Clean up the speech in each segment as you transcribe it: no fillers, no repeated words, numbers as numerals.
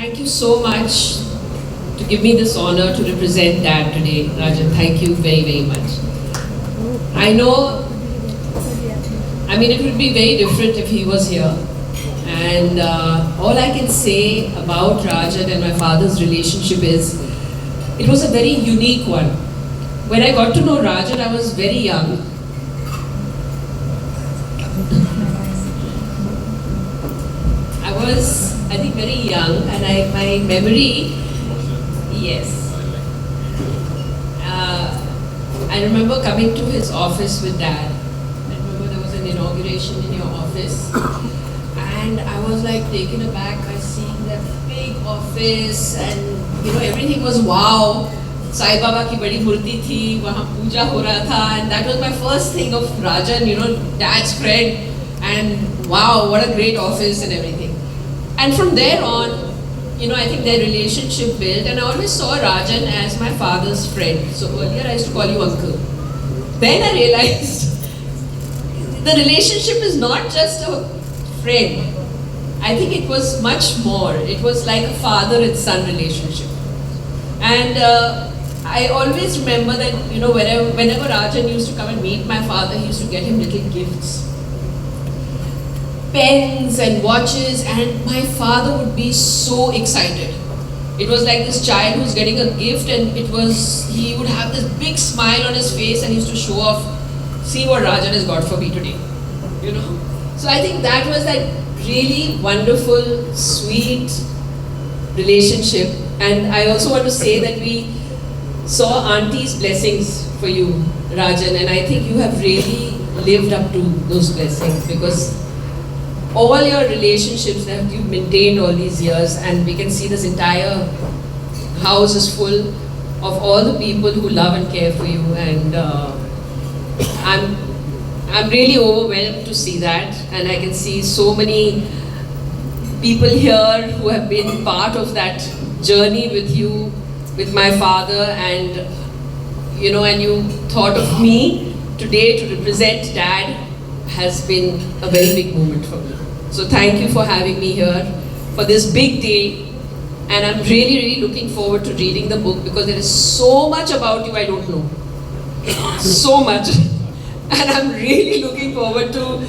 Thank you so much to give me this honor to represent Dad today, Rajan. Thank you very, very much. I know, it would be very different if he was here. And all I can say about Rajan and my father's relationship is, it was a very unique one. When I got to know Rajan, I was very young. I think, very young, and my memory, yes. I remember coming to his office with Dad. I remember there was an inauguration in your office, and I was like taken aback by seeing that big office, and everything was wow. Sai Baba ki badi murti thi, wahan puja ho raha tha, and that was my first thing of Rajan, Dad's friend, and wow, what a great office and everything. And from there on, I think their relationship built, and I always saw Rajan as my father's friend. So earlier I used to call you uncle. Then I realized the relationship is not just a friend. I think it was much more. It was like a father and son relationship. And I always remember that, whenever Rajan used to come and meet my father, he used to get him little gifts. Pens and watches, and my father would be so excited. It was like this child who's getting a gift, and he would have this big smile on his face and he used to show off, see what Rajan has got for me today. So I think that was that really wonderful, sweet relationship. And I also want to say that we saw Auntie's blessings for you, Rajan, and I think you have really lived up to those blessings, because all your relationships that you've maintained all these years, and we can see this entire house is full of all the people who love and care for you, and I'm really overwhelmed to see that, and I can see so many people here who have been part of that journey with you, with my father, and and you thought of me today to represent Dad has been a very big moment for me. So thank you for having me here for this big day, and I'm really, really looking forward to reading the book, because there is so much about you I don't know. So much. And I'm really looking forward to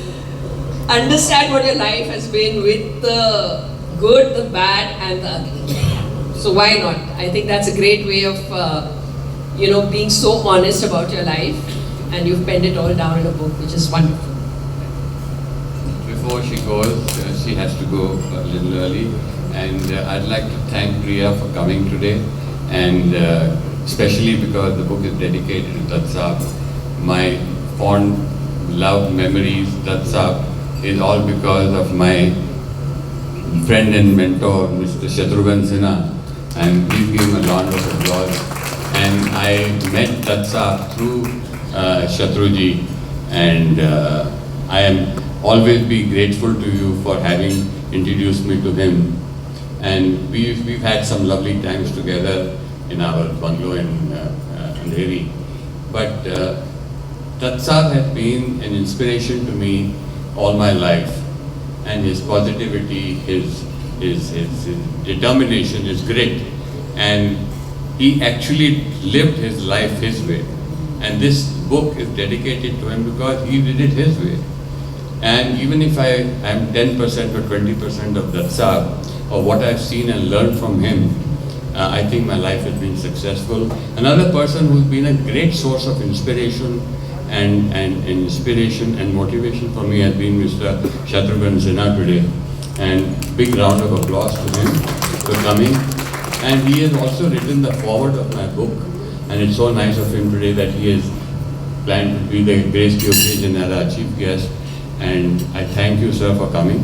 understand what your life has been, with the good, the bad, and the ugly. So why not? I think that's a great way of being so honest about your life, and you've penned it all down in a book, which is wonderful. Before she goes, she has to go a little early, and I'd like to thank Priya for coming today, and especially because the book is dedicated to Dutt Sahab. My fond love memories, Dutt Sahab, is all because of my friend and mentor, Mr. Shatrughan Sinha, and please give him a round of applause. And I met Dutt Sahab through Shatruji, and I am always be grateful to you for having introduced me to him. And we've had some lovely times together in our bungalow in Andheri. But Dutt Sahab has been an inspiration to me all my life, and his positivity, his determination, his grit, and he actually lived his life his way. And this book is dedicated to him because he did it his way. And even if I am 10% or 20% of Dutt Sahab, or what I've seen and learned from him, I think my life has been successful. Another person who's been a great source of inspiration and inspiration and motivation for me has been Mr. Shatrughan Sinha today. And big round of applause to him for coming. And he has also written the foreword of my book, and it's so nice of him today that he has planned to be the grace the occasion as our chief guest. And I thank you, sir, for coming.